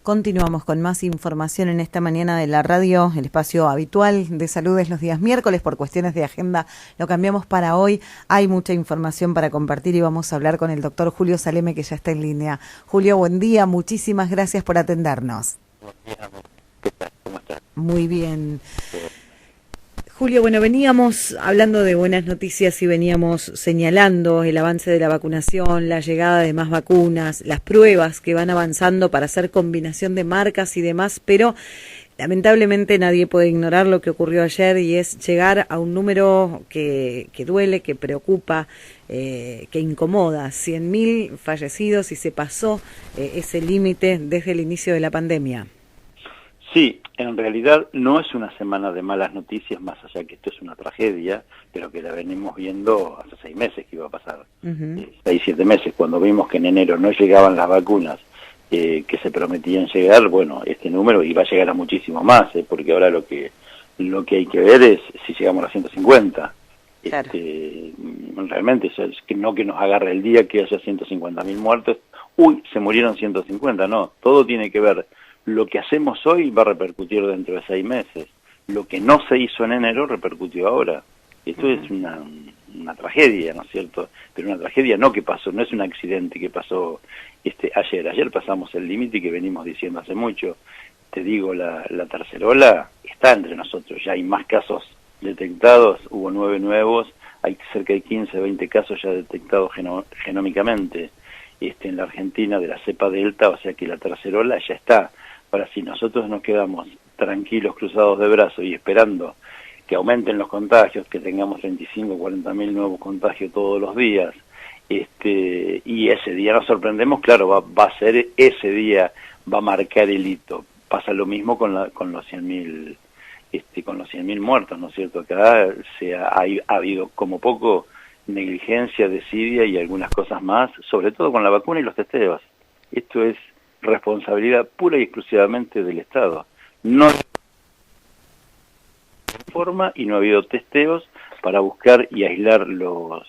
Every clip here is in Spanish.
Continuamos con más información en esta mañana de la radio, el espacio habitual de salud es los días miércoles, por cuestiones de agenda lo cambiamos para hoy. Hay mucha información para compartir y vamos a hablar con el doctor Julio Saleme, que ya está en línea. Julio, buen día, muchísimas gracias por atendernos. Buen día, ¿qué tal? ¿Cómo estás? Muy bien. Julio, bueno, veníamos hablando de buenas noticias y veníamos señalando el avance de la vacunación, la llegada de más vacunas, las pruebas que van avanzando para hacer combinación de marcas y demás, pero lamentablemente nadie puede ignorar lo que ocurrió ayer y es llegar a un número que duele, que preocupa, que incomoda, 100.000 fallecidos y se pasó ese límite desde el inicio de la pandemia. Sí, en realidad no es una semana de malas noticias, más allá que esto es una tragedia, pero que la venimos viendo hace 6 meses que iba a pasar, 6-7 meses, cuando vimos que en enero no llegaban las vacunas que se prometían llegar. Bueno, este número iba a llegar a muchísimo más, porque ahora lo que hay que ver es si llegamos a 150. Claro. Realmente es que no que nos agarre el día que haya 150.000 muertos, uy, se murieron 150, no, todo tiene que ver. Lo que hacemos hoy va a repercutir dentro de 6 meses. Lo que no se hizo en enero repercutió ahora. Esto es una tragedia, ¿no es cierto? Pero una tragedia no que pasó, no es un accidente que pasó ayer. Ayer pasamos el límite que venimos diciendo hace mucho. Te digo, la tercera ola está entre nosotros. Ya hay más casos detectados, hubo 9 nuevos, hay cerca de 15, 20 casos ya detectados genómicamente en la Argentina de la cepa Delta, o sea que la tercera ola ya está. Ahora, si nosotros nos quedamos tranquilos, cruzados de brazos y esperando que aumenten los contagios, que tengamos 35 o 40.000 nuevos contagios todos los días, y ese día nos sorprendemos, claro, va a ser ese día, va a marcar el hito. Pasa lo mismo con los 100.000 con los 100.000 muertos, ¿no es cierto? Acá ha habido como poco negligencia, desidia y algunas cosas más, sobre todo con la vacuna y los testeos. Esto es responsabilidad pura y exclusivamente del Estado. No forma y no ha habido testeos para buscar y aislar los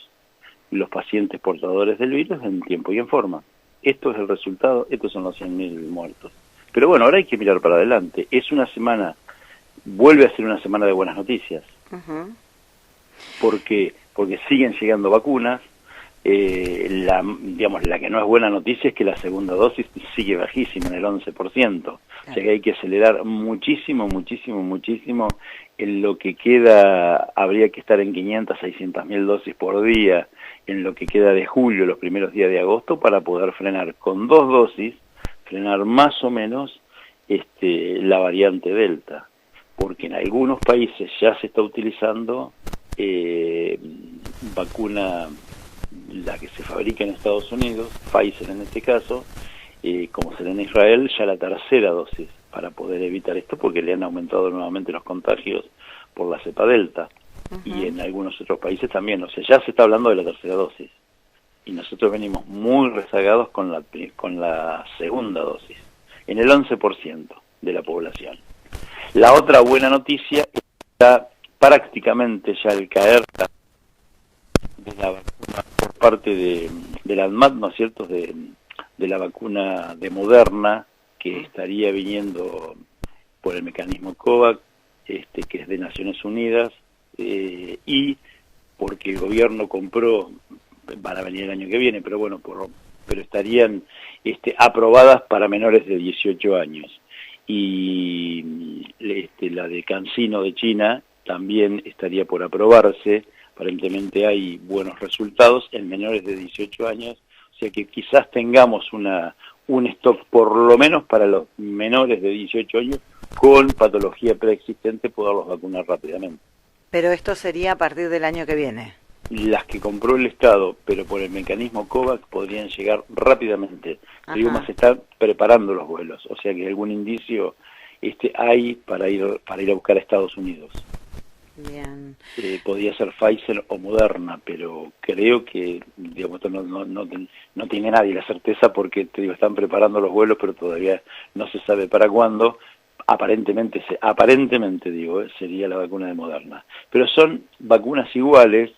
pacientes portadores del virus en tiempo y en forma. Esto es el resultado, estos son los 100.000 muertos. Pero bueno, ahora hay que mirar para adelante. Es una semana, vuelve a ser una semana de buenas noticias. Porque siguen llegando vacunas. La que no es buena noticia es que la segunda dosis sigue bajísima, en el 11%. O sea que hay que acelerar muchísimo. En lo que queda, habría que estar en 500, 600.000 dosis por día, en lo que queda de julio, los primeros días de agosto, para poder frenar con 2 dosis, frenar más o menos la variante Delta. Porque en algunos países ya se está utilizando vacuna, la que se fabrica en Estados Unidos, Pfizer en este caso, como será en Israel, ya la tercera dosis, para poder evitar esto, porque le han aumentado nuevamente los contagios por la cepa Delta, y en algunos otros países también. O sea, ya se está hablando de la tercera dosis, y nosotros venimos muy rezagados con la segunda dosis, en el 11% de la población. La otra buena noticia está prácticamente ya al caer de la vacuna por parte de la ANMAT, ¿no es cierto?, de la vacuna de Moderna, que estaría viniendo por el mecanismo COVAX, que es de Naciones Unidas, y porque el gobierno compró, van a venir el año que viene, pero bueno, pero estarían aprobadas para menores de 18 años. Y la de CanSino de China también estaría por aprobarse. Aparentemente hay buenos resultados en menores de 18 años, o sea que quizás tengamos un stock por lo menos para los menores de 18 años con patología preexistente, poderlos vacunar rápidamente. Pero esto sería a partir del año que viene. Las que compró el Estado, pero por el mecanismo COVAX, podrían llegar rápidamente. Digo, más están preparando los vuelos, o sea que algún indicio hay para ir a buscar a Estados Unidos. Bien. Podría ser Pfizer o Moderna, pero creo que, digamos, no tiene nadie la certeza, porque te digo, están preparando los vuelos, pero todavía no se sabe para cuándo. Aparentemente digo, sería la vacuna de Moderna. Pero son vacunas iguales,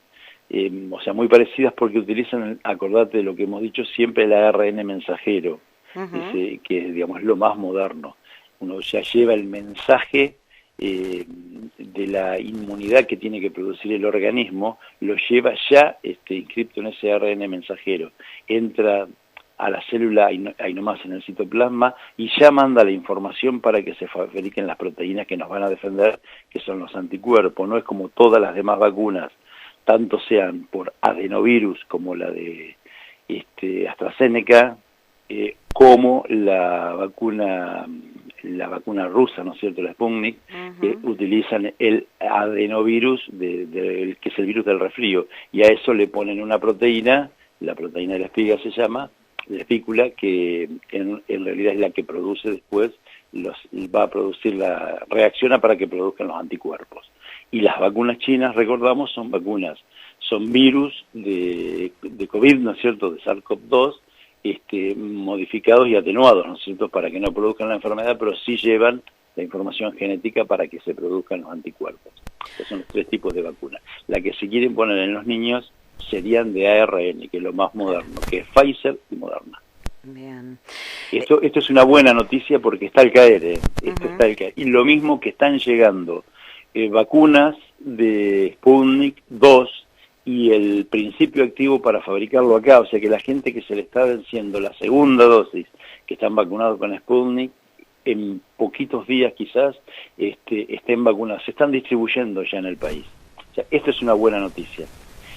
o sea, muy parecidas, porque utilizan, acordate de lo que hemos dicho siempre, el ARN mensajero. que es, digamos, lo más moderno. Uno ya lleva el mensaje de la inmunidad que tiene que producir el organismo, lo lleva ya inscripto en ese ARN mensajero. Entra a la célula ahí nomás en el citoplasma y ya manda la información para que se fabriquen las proteínas que nos van a defender, que son los anticuerpos. No es como todas las demás vacunas, tanto sean por adenovirus como la de AstraZeneca, como la vacuna rusa, ¿no es cierto?, la Sputnik, que utilizan el adenovirus, que es el virus del resfrío, y a eso le ponen una proteína, la proteína de la espiga se llama, de la espícula, que en realidad es la que produce después, va a producir reacciona para que produzcan los anticuerpos. Y las vacunas chinas, recordamos, son virus de COVID, ¿no es cierto?, de SARS-CoV-2, modificados y atenuados, ¿no es cierto?, para que no produzcan la enfermedad, pero sí llevan la información genética para que se produzcan los anticuerpos. Esos son los 3 tipos de vacunas. La que se quieren poner en los niños serían de ARN, que es lo más moderno, que es Pfizer y Moderna. Bien. Esto es una buena noticia porque está al caer, está al caer. Y lo mismo que están llegando vacunas de Sputnik 2 y el principio activo para fabricarlo acá, o sea que la gente que se le está venciendo la segunda dosis, que están vacunados con Sputnik, en poquitos días quizás estén vacunados, se están distribuyendo ya en el país. O sea, esta es una buena noticia.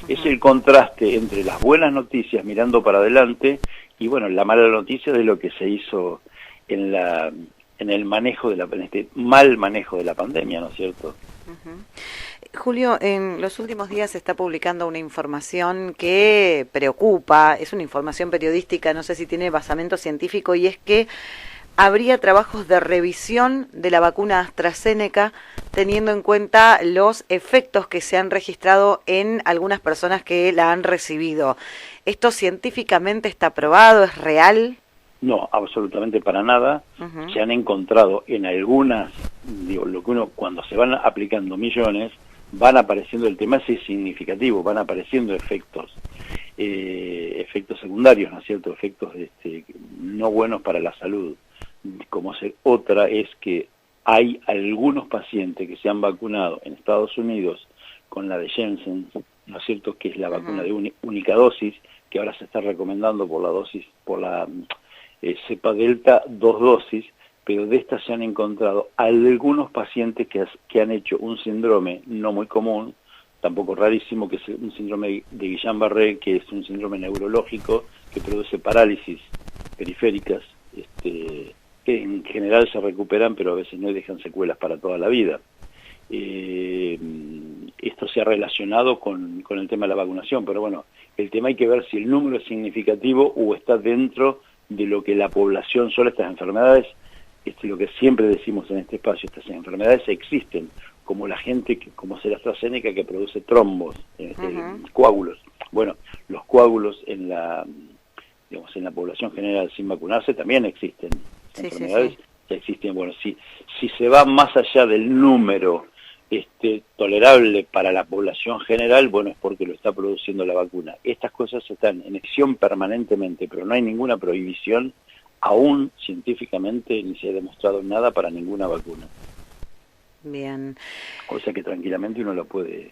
Es el contraste entre las buenas noticias mirando para adelante y bueno, la mala noticia de lo que se hizo en el manejo en este mal manejo de la pandemia, ¿no es cierto? Julio, en los últimos días se está publicando una información que preocupa, es una información periodística, no sé si tiene basamento científico, y es que habría trabajos de revisión de la vacuna AstraZeneca teniendo en cuenta los efectos que se han registrado en algunas personas que la han recibido. ¿Esto científicamente está probado? ¿Es real? No, absolutamente para nada. Se han encontrado en algunas, lo que cuando se van aplicando millones, van apareciendo, el tema es significativo, van apareciendo efectos secundarios, ¿no es cierto?, efectos no buenos para la salud. Otra es que hay algunos pacientes que se han vacunado en Estados Unidos con la de Janssen, ¿no es cierto?, que es la vacuna de única dosis, que ahora se está recomendando por la cepa delta 2 dosis, pero de estas se han encontrado algunos pacientes que han hecho un síndrome no muy común, tampoco rarísimo, que es un síndrome de Guillain-Barré, que es un síndrome neurológico que produce parálisis periféricas, que en general se recuperan, pero a veces no dejan secuelas para toda la vida. Esto se ha relacionado con el tema de la vacunación, pero bueno, el tema hay que ver si el número es significativo o está dentro de lo que la población suele. Estas enfermedades, lo que siempre decimos en este espacio, estas enfermedades existen, como la gente, como la AstraZeneca, que produce trombos, coágulos. Bueno, los coágulos en la población general sin vacunarse también existen. Enfermedades ya existen. Bueno, si se va más allá del número tolerable para la población general, bueno, es porque lo está produciendo la vacuna. Estas cosas están en acción permanentemente, pero no hay ninguna prohibición, aún científicamente ni se ha demostrado nada para ninguna vacuna. Bien. O sea que tranquilamente uno la puede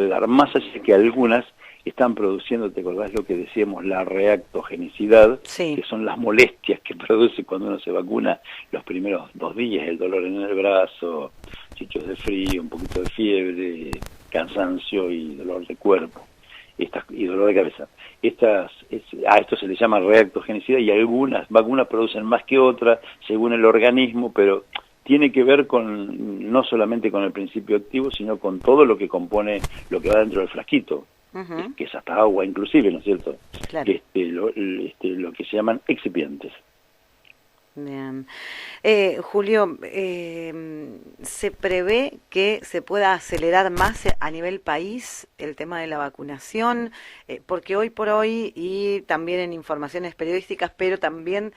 dar, más allá que algunas están produciendo, ¿te acordás lo que decíamos? La reactogenicidad, que son las molestias que produce cuando uno se vacuna los primeros 2 días, el dolor en el brazo, chichos de frío, un poquito de fiebre, cansancio y dolor de cuerpo, y dolor de cabeza. A esto se le llama reactogenicidad, y algunas vacunas producen más que otras según el organismo, pero tiene que ver no solamente con el principio activo, sino con todo lo que compone, lo que va dentro del frasquito, que es hasta agua inclusive, ¿no es cierto? Claro. Lo que se llaman excipientes. Bien. Julio, ¿se prevé que se pueda acelerar más a nivel país el tema de la vacunación? Porque hoy por hoy, y también en informaciones periodísticas, pero también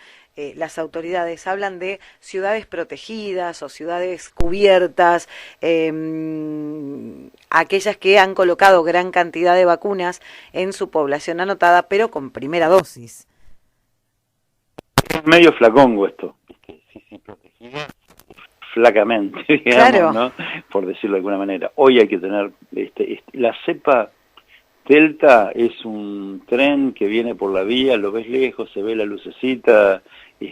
las autoridades hablan de ciudades protegidas o ciudades cubiertas, aquellas que han colocado gran cantidad de vacunas en su población anotada, pero con primera dosis. Es medio flacongo esto, sí, protegida flacamente, digamos, Claro. ¿no? Por decirlo de alguna manera. Hoy hay que tener, la cepa Delta es un tren que viene por la vía, lo ves lejos, se ve la lucecita,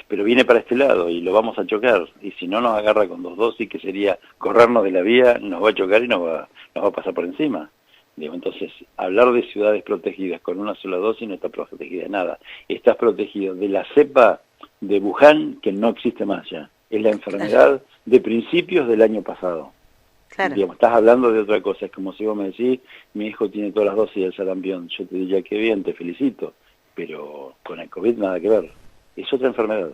pero viene para este lado y lo vamos a chocar. Y si no nos agarra con 2 dosis, que sería corrernos de la vía, nos va a chocar y nos va a pasar por encima. Digo, entonces, hablar de ciudades protegidas con una sola dosis no está protegida de nada. Estás protegido de la cepa de Wuhan, que no existe más ya. Es la enfermedad de principios del año pasado. Claro. Digamos, estás hablando de otra cosa. Es como si vos me decís, mi hijo tiene todas las dosis del sarampión. Yo te diría que bien, te felicito. Pero con el COVID nada que ver. Es otra enfermedad.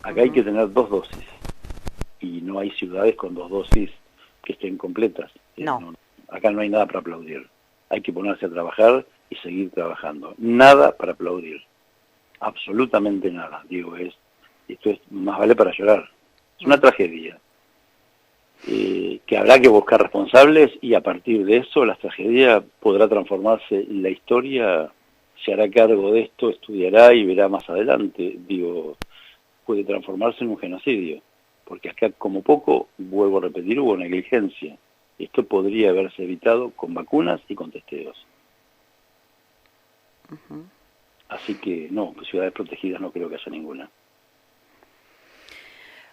Acá hay que tener 2 dosis. Y no hay ciudades con 2 dosis que estén completas. No. Acá no hay nada para aplaudir. Hay que ponerse a trabajar y seguir trabajando. Nada para aplaudir. Absolutamente nada. Digo, esto es más vale para llorar. Es una tragedia. Que habrá que buscar responsables y a partir de eso la tragedia podrá transformarse. La historia se hará cargo de esto, estudiará y verá más adelante. Digo, puede transformarse en un genocidio. Porque acá, como poco, vuelvo a repetir, hubo negligencia. Esto podría haberse evitado con vacunas y con testeos. Así que no, ciudades protegidas no creo que haya ninguna.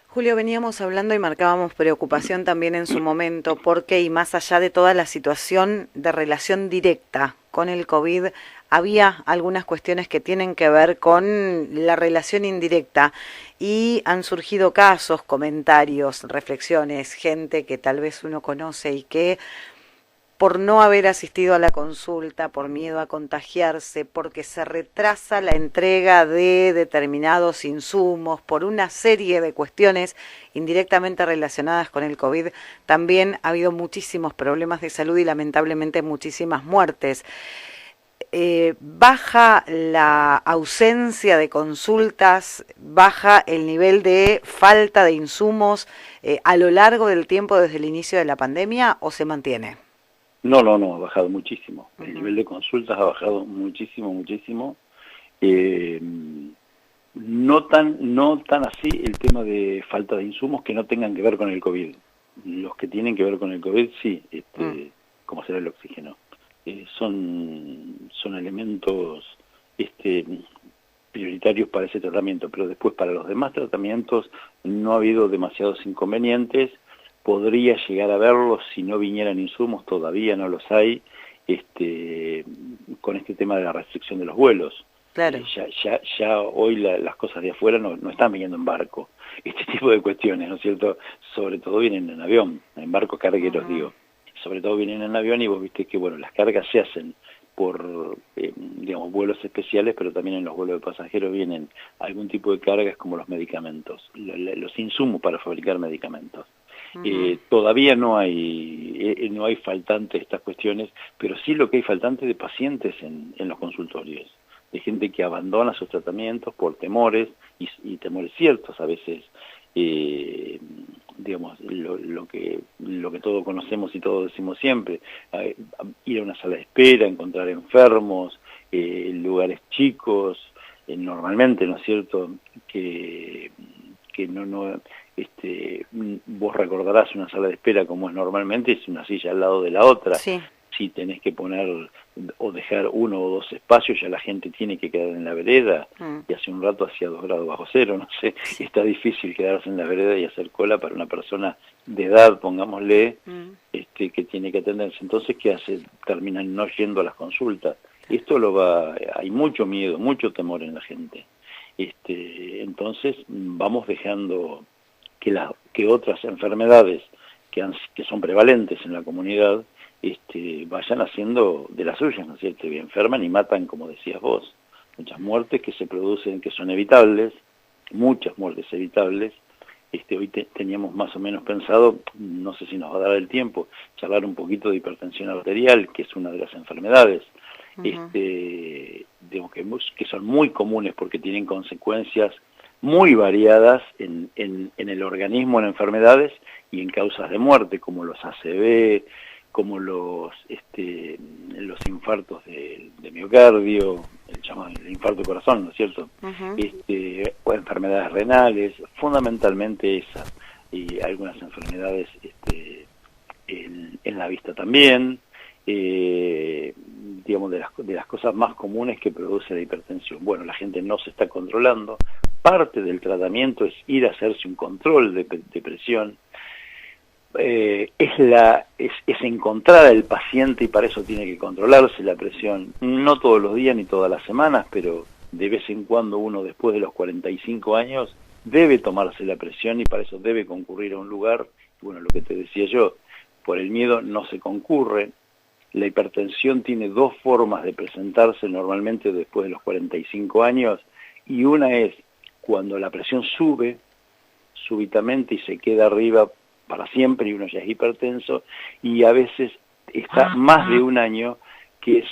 Julio, veníamos hablando y marcábamos preocupación también en su momento, porque y más allá de toda la situación de relación directa con el COVID, había algunas cuestiones que tienen que ver con la relación indirecta y han surgido casos, comentarios, reflexiones, gente que tal vez uno conoce y que por no haber asistido a la consulta, por miedo a contagiarse, porque se retrasa la entrega de determinados insumos, por una serie de cuestiones indirectamente relacionadas con el COVID, también ha habido muchísimos problemas de salud y lamentablemente muchísimas muertes. Baja la ausencia de consultas, baja el nivel de falta de insumos a lo largo del tiempo desde el inicio de la pandemia, ¿o se mantiene? No, ha bajado muchísimo. El nivel de consultas ha bajado muchísimo. No tan así el tema de falta de insumos que no tengan que ver con el COVID. Los que tienen que ver con el COVID, sí, como será el oxígeno. Son elementos prioritarios para ese tratamiento, pero después para los demás tratamientos no ha habido demasiados inconvenientes. Podría llegar a verlos si no vinieran insumos, todavía no los hay, con este tema de la restricción de los vuelos. Claro. Ya hoy las cosas de afuera no están viniendo en barco. Este tipo de cuestiones, ¿no es cierto? Sobre todo vienen en avión, en barcos cargueros, digo. Sobre todo vienen en avión y vos viste que, bueno, las cargas se hacen por, digamos, vuelos especiales, pero también en los vuelos de pasajeros vienen algún tipo de cargas como los medicamentos, los insumos para fabricar medicamentos. Todavía no hay faltante de estas cuestiones, pero sí lo que hay faltante de pacientes en los consultorios, de gente que abandona sus tratamientos por temores, y temores ciertos a veces, digamos, lo que todos conocemos y todos decimos siempre, ir a una sala de espera, encontrar enfermos, lugares chicos, normalmente, ¿no es cierto?, que vos recordarás una sala de espera como es normalmente, es una silla al lado de la otra. Sí. Si tenés que poner o dejar 1 o 2 espacios, ya la gente tiene que quedar en la vereda, y hace un rato hacía 2 grados bajo cero, no sé, está difícil quedarse en la vereda y hacer cola para una persona de edad, pongámosle, que tiene que atenderse. Entonces, ¿qué hace? Terminan no yendo a las consultas. Esto hay mucho miedo, mucho temor en la gente. Entonces vamos dejando que otras enfermedades que son prevalentes en la comunidad vayan haciendo de las suyas, ¿no es cierto? Y enferman y matan, como decías vos, muchas muertes que se producen, que son evitables, muchas muertes evitables. Hoy teníamos más o menos pensado, no sé si nos va a dar el tiempo, charlar un poquito de hipertensión arterial, que es una de las enfermedades digamos que son muy comunes porque tienen consecuencias muy variadas en el organismo, en enfermedades y en causas de muerte, como los ACV, como los infartos de miocardio, el infarto de corazón, ¿no es cierto? O enfermedades renales, fundamentalmente esas, y algunas enfermedades en la vista también, digamos, de las cosas más comunes que produce la hipertensión. Bueno, la gente no se está controlando. Parte del tratamiento es ir a hacerse un control de presión. Es encontrar al paciente, y para eso tiene que controlarse la presión, no todos los días ni todas las semanas, pero de vez en cuando uno, después de los 45 años, debe tomarse la presión, y para eso debe concurrir a un lugar. Bueno, lo que te decía yo, por el miedo no se concurre. La hipertensión tiene dos formas de presentarse normalmente después de los 45 años, y una es cuando la presión sube súbitamente y se queda arriba para siempre y uno ya es hipertenso, y a veces está más de un año que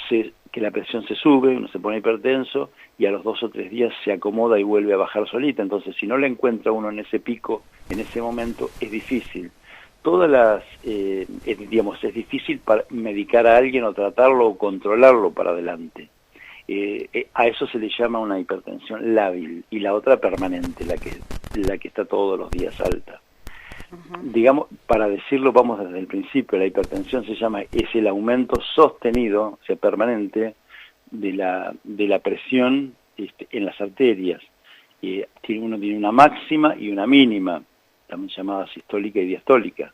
la presión se sube, uno se pone hipertenso y a los 2 o 3 días se acomoda y vuelve a bajar solita. Entonces, si no la encuentra uno en ese pico, en ese momento, es difícil. Digamos, es difícil para medicar a alguien o tratarlo o controlarlo para adelante. A eso se le llama una hipertensión lábil, y la otra permanente, la que está todos los días alta. Digamos, para decirlo, vamos desde el principio, la hipertensión es el aumento sostenido, o sea, permanente, de la presión en las arterias. Uno tiene una máxima y una mínima, también llamada sistólica y diastólica.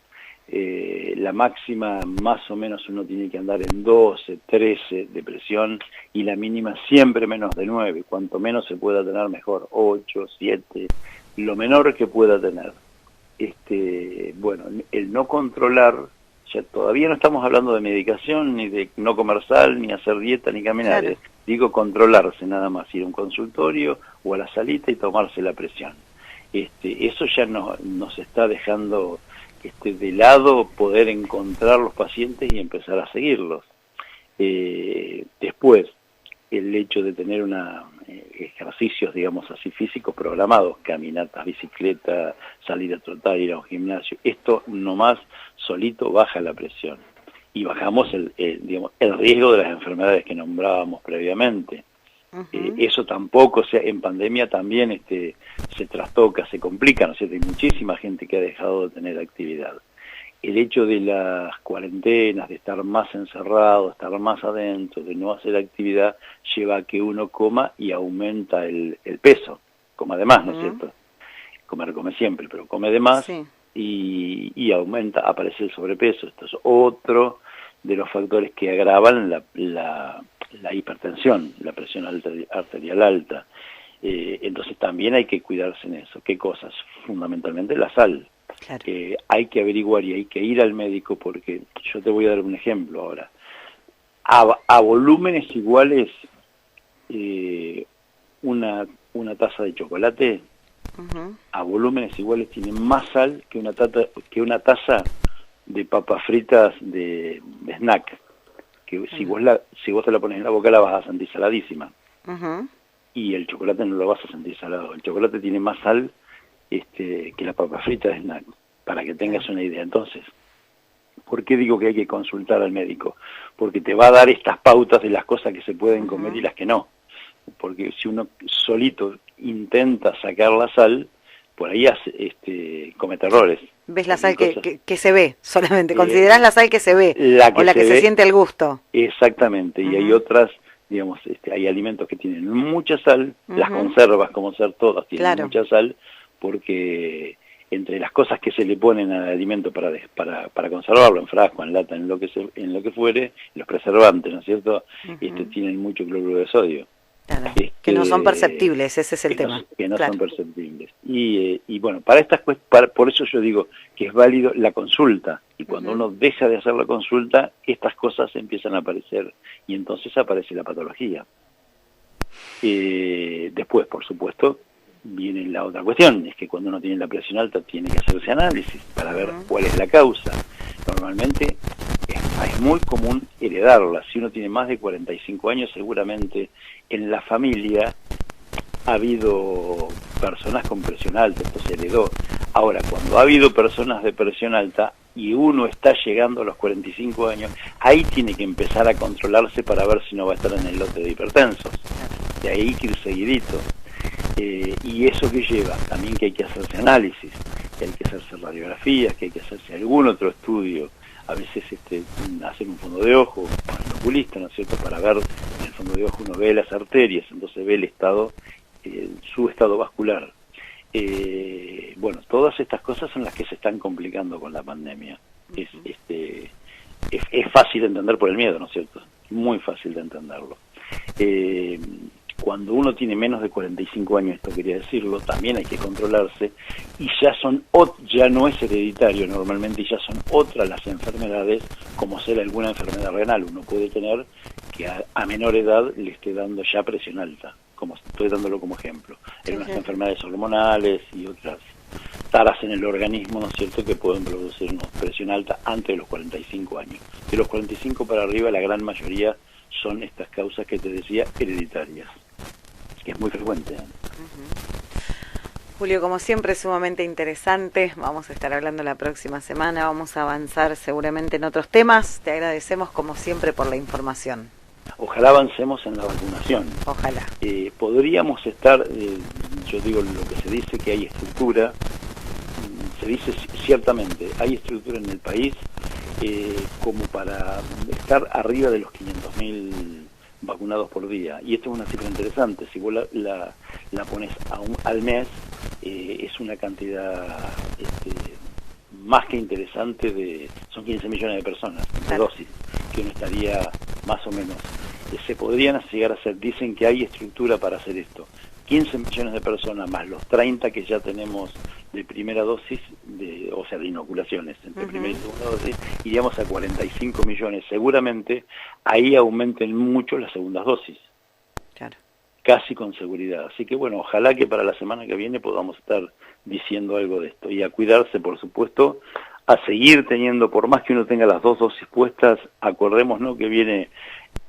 La máxima, más o menos, uno tiene que andar en 12, 13 de presión, y la mínima siempre menos de 9. Cuanto menos se pueda tener, mejor. 8, 7, lo menor que pueda tener. Bueno, el no controlar, ya todavía no estamos hablando de medicación, ni de no comer sal, ni hacer dieta, ni caminar. Claro. Digo controlarse nada más, ir a un consultorio o a la salita y tomarse la presión. Eso ya nos está dejando de lado poder encontrar los pacientes y empezar a seguirlos. Después, el hecho de tener ejercicios, digamos así, físicos programados, caminatas, bicicleta, salir a trotar, ir a un gimnasio, esto nomás solito baja la presión, y bajamos digamos, el riesgo de las enfermedades que nombrábamos previamente. Eso tampoco, o sea, en pandemia también se trastoca, se complica, ¿no es cierto? Hay muchísima gente que ha dejado de tener actividad. El hecho de las cuarentenas, de estar más encerrado, estar más adentro, de no hacer actividad, lleva a que uno coma y aumenta el peso. Coma de más, ¿no es cierto? Comer come siempre, pero come de más, sí. y aparece el sobrepeso. Esto es otro de los factores que agravan la hipertensión, la presión arterial alta. Entonces también hay que cuidarse en eso. ¿Qué cosas? Fundamentalmente la sal. Claro. Hay que averiguar y hay que ir al médico, porque yo te voy a dar un ejemplo ahora. A volúmenes iguales, una taza de chocolate, a volúmenes iguales tiene más sal que una taza de papas fritas de snack. Que si vos te la pones en la boca, la vas a sentir saladísima. Y el chocolate no lo vas a sentir salado. El chocolate tiene más sal que la papa frita de snack, para que tengas una idea. Entonces, ¿por qué digo que hay que consultar al médico? Porque te va a dar estas pautas de las cosas que se pueden comer y las que no. Porque si uno solito intenta sacar la sal, por ahí comete errores. Ves la sal que se ve solamente, considerás la sal que se ve, o la que se siente el gusto. Exactamente, y hay otras, digamos, hay alimentos que tienen mucha sal, las conservas, como ser todas, tienen mucha sal, porque entre las cosas que se le ponen al alimento para conservarlo, en frasco, en lata, en lo que fuere, los preservantes, ¿no es cierto? Tienen mucho cloruro de sodio. Claro, que no son perceptibles, ese es el tema. Que no son perceptibles. Y bueno, por eso yo digo que es válido la consulta, y cuando uno deja de hacer la consulta, estas cosas empiezan a aparecer, y entonces aparece la patología. Después, por supuesto, viene la otra cuestión, es que cuando uno tiene la presión alta tiene que hacerse análisis para ver cuál es la causa. Normalmente es muy común heredarla. Si uno tiene más de 45 años, seguramente en la familia ha habido personas con presión alta, esto se heredó. Ahora, cuando ha habido personas de presión alta, y uno está llegando a los 45 años, ahí tiene que empezar a controlarse para ver si no va a estar en el lote de hipertensos. De ahí que ir seguidito. Y eso que lleva también que hay que hacerse análisis, que hay que hacerse radiografías, que hay que hacerse algún otro estudio, a veces hacer un fondo de ojo con el oculista, ¿no es cierto?, para ver, en el fondo de ojo uno ve las arterias, entonces ve el estado, su estado vascular. Bueno, todas estas cosas son las que se están complicando con la pandemia. Es fácil de entender por el miedo, ¿no es cierto? Muy fácil de entenderlo. Cuando uno tiene menos de 45 años, esto quería decirlo, también hay que controlarse, y ya no es hereditario normalmente, y ya son otras las enfermedades, como ser alguna enfermedad renal. Uno puede tener que a menor edad le esté dando ya presión alta, como estoy dándolo como ejemplo. Hay unas enfermedades hormonales y otras taras en el organismo, ¿no es cierto?, que pueden producir una presión alta antes de los 45 años. De los 45 para arriba, la gran mayoría son estas causas que te decía, hereditarias, que es muy frecuente. Julio, como siempre, sumamente interesante. Vamos a estar hablando la próxima semana, vamos a avanzar seguramente en otros temas. Te agradecemos como siempre por la información. Ojalá avancemos en la vacunación. Ojalá. Podríamos estar, yo digo lo que se dice que hay estructura, se dice ciertamente, hay estructura en el país como para estar arriba de los 500.000 vacunados por día, y esto es una cifra interesante. Si vos la pones al mes, es una cantidad más que interesante, son 15 millones de personas de dosis, que uno estaría más o menos, se podrían llegar a hacer, dicen que hay estructura para hacer esto, 15 millones de personas más los 30 que ya tenemos de primera dosis, o sea, de inoculaciones entre primera y segunda dosis, iríamos a 45 millones. Seguramente ahí aumenten mucho las segundas dosis. Claro. Casi con seguridad. Así que bueno, ojalá que para la semana que viene podamos estar diciendo algo de esto. Y a cuidarse, por supuesto, a seguir teniendo, por más que uno tenga las dos dosis puestas, acordémonos que viene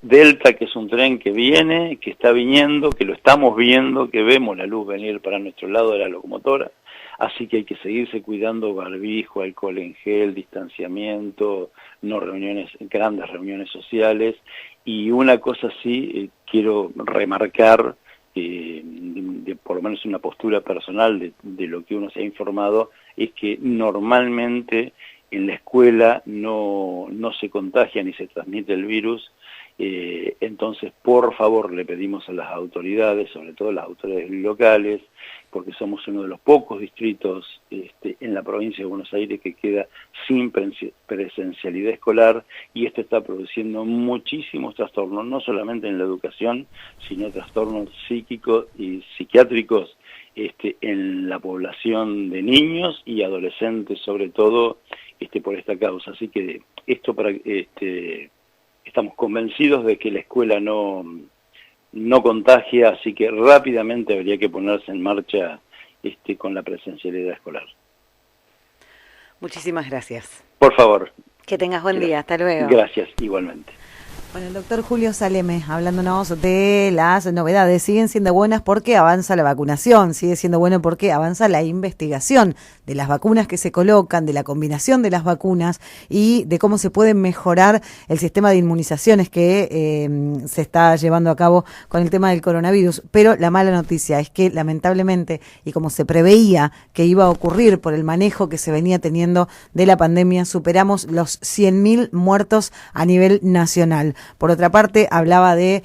Delta, que es un tren que viene, que está viniendo, que lo estamos viendo, que vemos la luz venir para nuestro lado de la locomotora. Así que hay que seguirse cuidando, barbijo, alcohol en gel, distanciamiento, no grandes reuniones sociales. Y una cosa sí, quiero remarcar, por lo menos una postura personal de lo que uno se ha informado, es que normalmente en la escuela no se contagia ni se transmite el virus. Entonces, por favor, le pedimos a las autoridades, sobre todo las autoridades locales, porque somos uno de los pocos distritos en la provincia de Buenos Aires que queda sin presencialidad escolar, y esto está produciendo muchísimos trastornos, no solamente en la educación, sino trastornos psíquicos y psiquiátricos en la población de niños y adolescentes, sobre todo por esta causa. Así que esto estamos convencidos de que la escuela no contagia, así que rápidamente habría que ponerse en marcha con la presencialidad escolar. Muchísimas gracias. Por favor. Que tengas buen día, hasta luego. Gracias, igualmente. Bueno, el doctor Julio Saleme, hablándonos de las novedades, siguen siendo buenas porque avanza la vacunación, sigue siendo bueno porque avanza la investigación de las vacunas que se colocan, de la combinación de las vacunas y de cómo se puede mejorar el sistema de inmunizaciones que se está llevando a cabo con el tema del coronavirus. Pero la mala noticia es que lamentablemente, y como se preveía que iba a ocurrir por el manejo que se venía teniendo de la pandemia, superamos los 100.000 muertos a nivel nacional. Por otra parte, hablaba de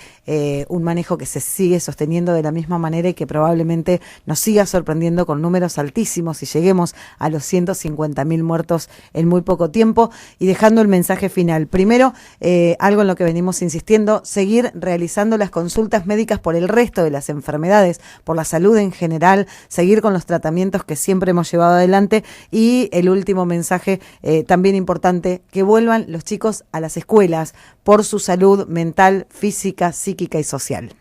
un manejo que se sigue sosteniendo de la misma manera y que probablemente nos siga sorprendiendo con números altísimos y lleguemos a los 150.000 muertos en muy poco tiempo. Y dejando el mensaje final. Primero, algo en lo que venimos insistiendo, seguir realizando las consultas médicas por el resto de las enfermedades, por la salud en general, seguir con los tratamientos que siempre hemos llevado adelante. Y el último mensaje, también importante, que vuelvan los chicos a las escuelas por su salud mental, física, psíquica y social.